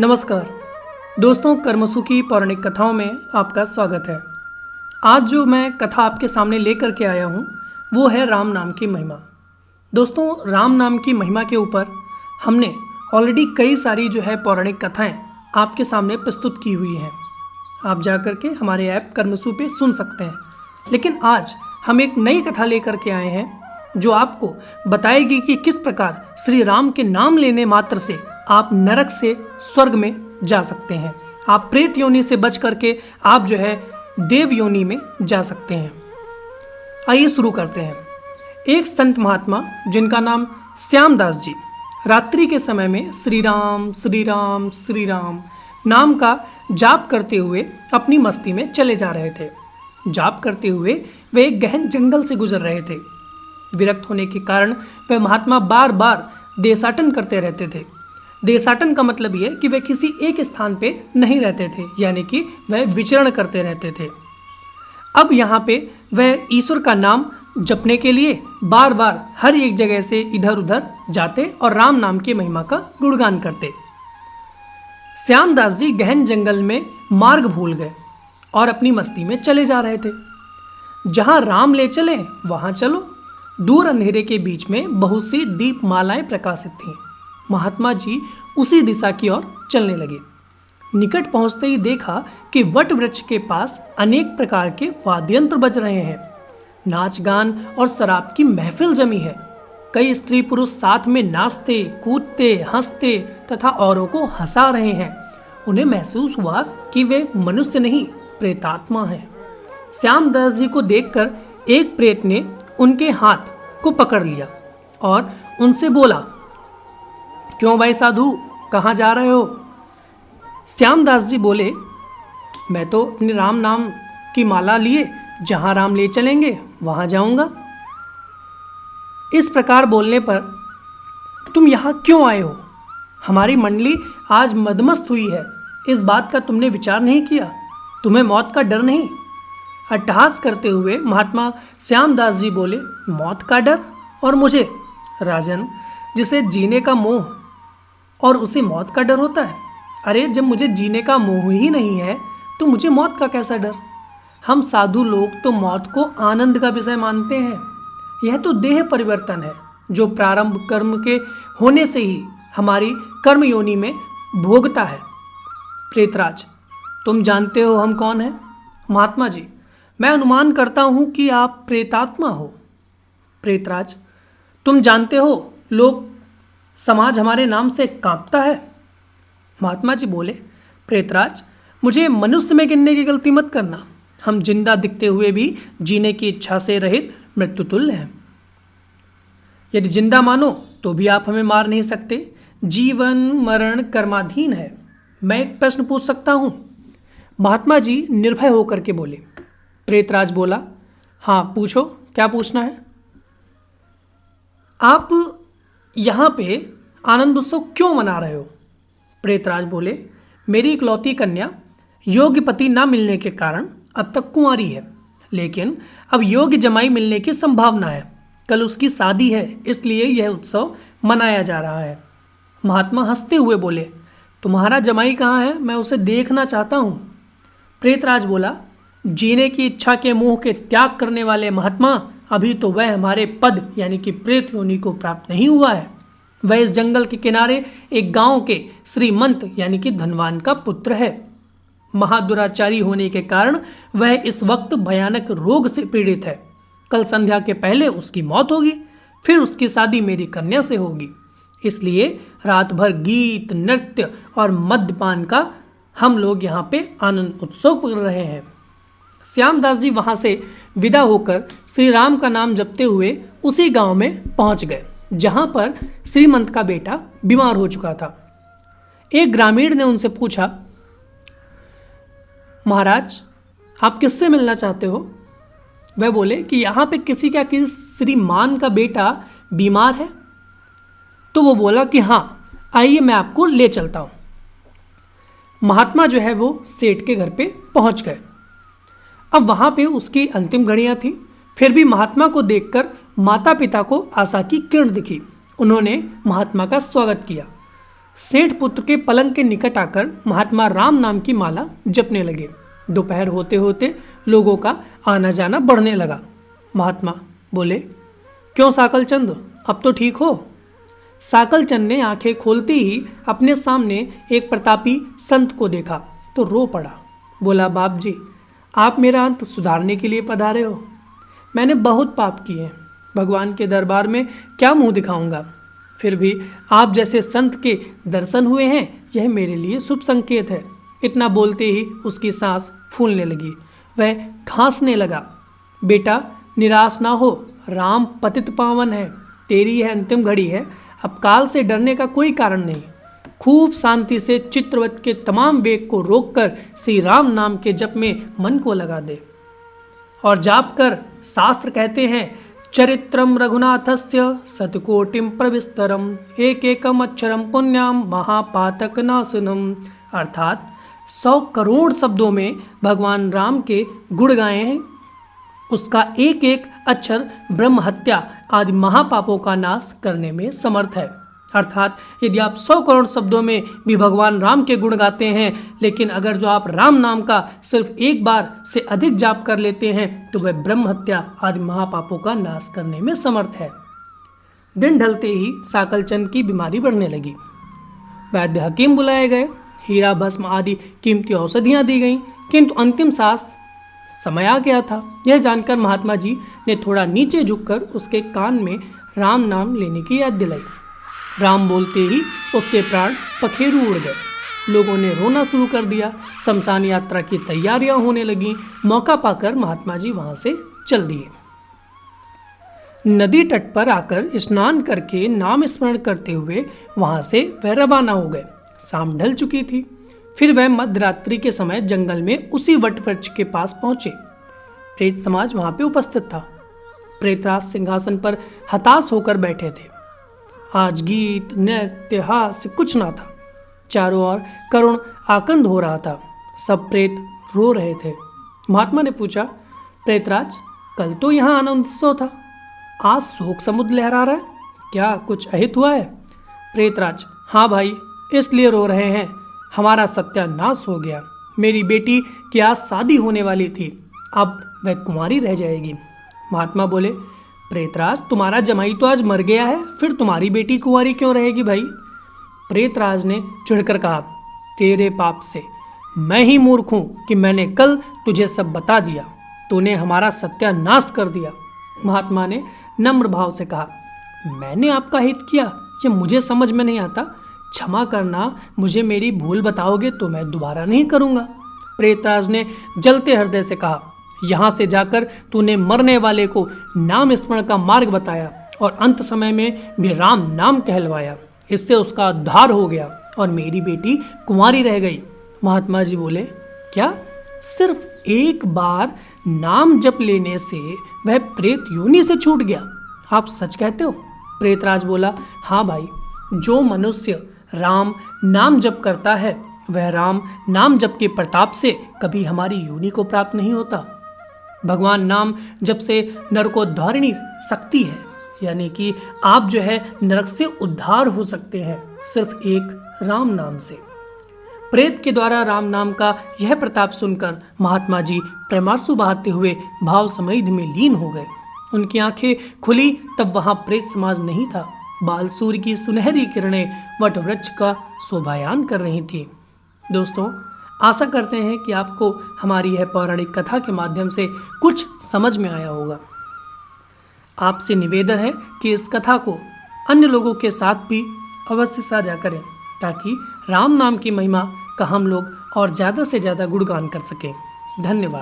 नमस्कार दोस्तों, कर्मसु की पौराणिक कथाओं में आपका स्वागत है। आज जो मैं कथा आपके सामने लेकर के आया हूँ वो है राम नाम की महिमा। दोस्तों, राम नाम की महिमा के ऊपर हमने ऑलरेडी कई सारी जो है पौराणिक कथाएं आपके सामने प्रस्तुत की हुई हैं। आप जा कर के हमारे ऐप कर्मसु पे सुन सकते हैं। लेकिन आज हम एक नई कथा लेकर के आए हैं जो आपको बताएगी कि किस प्रकार श्री राम के नाम लेने मात्र से आप नरक से स्वर्ग में जा सकते हैं। आप प्रेत योनि से बच करके आप जो है देव योनि में जा सकते हैं। आइए शुरू करते हैं। एक संत महात्मा जिनका नाम श्यामदास जी रात्रि के समय में श्री राम श्री राम श्री राम नाम का जाप करते हुए अपनी मस्ती में चले जा रहे थे। जाप करते हुए वे एक गहन जंगल से गुजर रहे थे। विरक्त होने के कारण वे महात्मा बार बार देशाटन करते रहते थे। देशाटन का मतलब यह कि वे किसी एक स्थान पे नहीं रहते थे, यानी कि वह विचरण करते रहते थे। अब यहाँ पे वह ईश्वर का नाम जपने के लिए बार बार हर एक जगह से इधर उधर जाते और राम नाम की महिमा का गुणगान करते। श्यामदास जी गहन जंगल में मार्ग भूल गए और अपनी मस्ती में चले जा रहे थे। जहाँ राम ले चले वहाँ चलो। दूर अंधेरे के बीच में बहुत सी दीप मालाएं प्रकाशित थीं। महात्मा जी उसी दिशा की ओर चलने लगे। निकट पहुंचते ही देखा कि वट वृक्ष के पास अनेक प्रकार के वाद्ययंत्र बज रहे हैं। नाच गान और शराब की महफिल जमी है। कई स्त्री पुरुष साथ में नाचते कूदते हंसते तथा औरों को हंसा रहे हैं। उन्हें महसूस हुआ कि वे मनुष्य नहीं प्रेतात्मा हैं। श्यामदास जी को देखकर एक प्रेत ने उनके हाथ को पकड़ लिया और उनसे बोला, क्यों भाई साधु, कहाँ जा रहे हो? श्यामदास जी बोले, मैं तो अपने राम नाम की माला लिए जहाँ राम ले चलेंगे वहाँ जाऊँगा। इस प्रकार बोलने पर, तुम यहाँ क्यों आए हो? हमारी मंडली आज मदमस्त हुई है। इस बात का तुमने विचार नहीं किया? तुम्हें मौत का डर नहीं? अट्टहास करते हुए महात्मा श्यामदास जी बोले, मौत का डर और मुझे? राजन, जिसे जीने का मोह और उसे मौत का डर होता है। अरे, जब मुझे जीने का मोह ही नहीं है तो मुझे मौत का कैसा डर? हम साधु लोग तो मौत को आनंद का विषय मानते हैं। यह तो देह परिवर्तन है जो प्रारंभ कर्म के होने से ही हमारी कर्म योनि में भोगता है। प्रेतराज, तुम जानते हो हम कौन हैं? महात्मा जी, मैं अनुमान करता हूँ कि आप प्रेतात्मा हो। प्रेतराज, तुम जानते हो लोग समाज हमारे नाम से कांपता है। महात्मा जी बोले, प्रेतराज, मुझे मनुष्य में गिनने की गलती मत करना। हम जिंदा दिखते हुए भी जीने की इच्छा से रहित मृत्युतुल्य हैं। यदि जिंदा मानो तो भी आप हमें मार नहीं सकते। जीवन मरण कर्माधीन है। मैं एक प्रश्न पूछ सकता हूँ? महात्मा जी निर्भय होकर के बोले। प्रेतराज बोला, हाँ पूछो, क्या पूछना है? आप यहाँ पे आनंद उत्सव क्यों मना रहे हो? प्रेतराज बोले, मेरी इकलौती कन्या योग्य पति ना मिलने के कारण अब तक कुंवारी है, लेकिन अब योग्य जमाई मिलने की संभावना है। कल उसकी शादी है, इसलिए यह उत्सव मनाया जा रहा है। महात्मा हंसते हुए बोले, तुम्हारा जमाई कहाँ है? मैं उसे देखना चाहता हूँ। प्रेतराज बोला, जीने की इच्छा के मोह के त्याग करने वाले महात्मा, अभी तो वह हमारे पद यानी कि प्रेत योनि को प्राप्त नहीं हुआ है। वह इस जंगल के किनारे एक गांव के श्रीमंत यानी कि धनवान का पुत्र है। महादुराचारी होने के कारण वह इस वक्त भयानक रोग से पीड़ित है। कल संध्या के पहले उसकी मौत होगी, फिर उसकी शादी मेरी कन्या से होगी। इसलिए रात भर गीत नृत्य और मद्यपान का हम लोग यहाँ पे आनंद उत्सव कर रहे हैं। श्यामदास जी वहाँ से विदा होकर श्री राम का नाम जपते हुए उसी गांव में पहुँच गए जहाँ पर श्रीमंत का बेटा बीमार हो चुका था। एक ग्रामीण ने उनसे पूछा, महाराज, आप किससे मिलना चाहते हो? वह बोले कि यहाँ पे किसी श्रीमान का बेटा बीमार है। तो वो बोला कि हाँ, आइए मैं आपको ले चलता हूँ। महात्मा जो है वो सेठ के घर पे पहुँच गए। अब वहाँ पे उसकी अंतिम घड़ियाँ थी। फिर भी महात्मा को देखकर माता पिता को आशा की किरण दिखी। उन्होंने महात्मा का स्वागत किया। सेठ पुत्र के पलंग के निकट आकर महात्मा राम नाम की माला जपने लगे। दोपहर होते होते लोगों का आना जाना बढ़ने लगा। महात्मा बोले, क्यों साकलचंद, अब तो ठीक हो? साकलचंद ने आंखें खोलते ही अपने सामने एक प्रतापी संत को देखा तो रो पड़ा। बोला, बाप जी, आप मेरा अंत सुधारने के लिए पधारे हो। मैंने बहुत पाप किए हैं, भगवान के दरबार में क्या मुंह दिखाऊंगा। फिर भी आप जैसे संत के दर्शन हुए हैं, यह मेरे लिए शुभ संकेत है। इतना बोलते ही उसकी सांस फूलने लगी, वह खांसने लगा। बेटा, निराश ना हो, राम पतित पावन है, तेरी यह अंतिम घड़ी है, अब काल से डरने का कोई कारण नहीं। खूब शांति से चित्रवत के तमाम वेग को रोककर श्री राम नाम के जप में मन को लगा दे और जाप कर। शास्त्र कहते हैं, चरित्रम रघुनाथस्य शतकोटिम प्रविस्तरम एकैकम अक्षरम पुण्याम महापातक नाशनम। अर्थात 100 करोड़ शब्दों में भगवान राम के गुण गाए हैं। उसका एक एक अक्षर ब्रह्म हत्या आदि महापापों का नाश करने में समर्थ है। अर्थात यदि आप 100 करोड़ शब्दों में भी भगवान राम के गुण गाते हैं, लेकिन अगर जो आप राम नाम का सिर्फ एक बार से अधिक जाप कर लेते हैं तो वह ब्रह्म हत्या आदि महापापों का नाश करने में समर्थ है। दिन ढलते ही साकलचंद की बीमारी बढ़ने लगी। वैद्य हकीम बुलाए गए, हीरा भस्म आदि कीमती औषधियाँ दी गईं, किंतु अंतिम सांस समय आ गया था। यह जानकर महात्मा जी ने थोड़ा नीचे झुककर उसके कान में राम नाम लेने की याद दिलाई। राम बोलते ही उसके प्राण पखेरु उड़ गए। लोगों ने रोना शुरू कर दिया। शमशान यात्रा की तैयारियां होने लगीं। मौका पाकर महात्मा जी वहां से चल दिए। नदी तट पर आकर स्नान करके नाम स्मरण करते हुए वहां से वह रवाना हो गए। शाम ढल चुकी थी। फिर वह मध्यरात्रि के समय जंगल में उसी वट वृक्ष के पास पहुंचे। प्रेत समाज वहां पे उपस्थित था। प्रेतराज सिंहासन पर हताश होकर बैठे थे। आज गीत नृत्य हास्य कुछ ना था। चारों ओर करुण आकंद हो रहा था। सब प्रेत रो रहे थे। महात्मा ने पूछा, प्रेतराज, कल तो यहाँ आनंदोत्सव था, आज शोक समुद्र लहरा रहा है, क्या कुछ अहित हुआ है? प्रेतराज, हाँ भाई, इसलिए रो रहे हैं, हमारा सत्यानाश हो गया। मेरी बेटी की आज शादी होने वाली थी, अब वह कुंवारी रह जाएगी। महात्मा बोले, प्रेतराज, तुम्हारा जमाई तो आज मर गया है, फिर तुम्हारी बेटी कुंवारी क्यों रहेगी भाई? प्रेतराज ने चिढ़कर कहा, तेरे पाप से मैं ही मूर्ख हूँ कि मैंने कल तुझे सब बता दिया, तूने हमारा सत्यानाश कर दिया। महात्मा ने नम्र भाव से कहा, मैंने आपका हित किया, ये मुझे समझ में नहीं आता, क्षमा करना, मुझे मेरी भूल बताओगे तो मैं दोबारा नहीं करूँगा। प्रेतराज ने जलते हृदय से कहा, यहाँ से जाकर तूने मरने वाले को नाम स्मरण का मार्ग बताया और अंत समय में भी राम नाम कहलवाया, इससे उसका उद्धार हो गया और मेरी बेटी कुंवारी रह गई। महात्मा जी बोले, क्या सिर्फ एक बार नाम जप लेने से वह प्रेत योनि से छूट गया? आप सच कहते हो? प्रेतराज बोला, हाँ भाई, जो मनुष्य राम नाम जप करता है वह राम नाम जप के प्रताप से कभी हमारी योनि को प्राप्त नहीं होता। भगवान नाम जप से नरकोद्धारिणी शक्ति है, यानी कि आप जो है नरक से उद्धार हो सकते हैं सिर्फ एक राम नाम से। प्रेत के द्वारा राम नाम का यह प्रताप सुनकर महात्मा जी प्रेमांसु बहाते हुए भाव समाधि में लीन हो गए। उनकी आंखें खुली तब वहां प्रेत समाज नहीं था। बाल सूर्य की सुनहरी किरणें वट वृक्ष का शोभायान कर रही थी। दोस्तों, आशा करते हैं कि आपको हमारी यह पौराणिक कथा के माध्यम से कुछ समझ में आया होगा। आपसे निवेदन है कि इस कथा को अन्य लोगों के साथ भी अवश्य साझा करें, ताकि राम नाम की महिमा का हम लोग और ज़्यादा से ज़्यादा गुणगान कर सकें। धन्यवाद।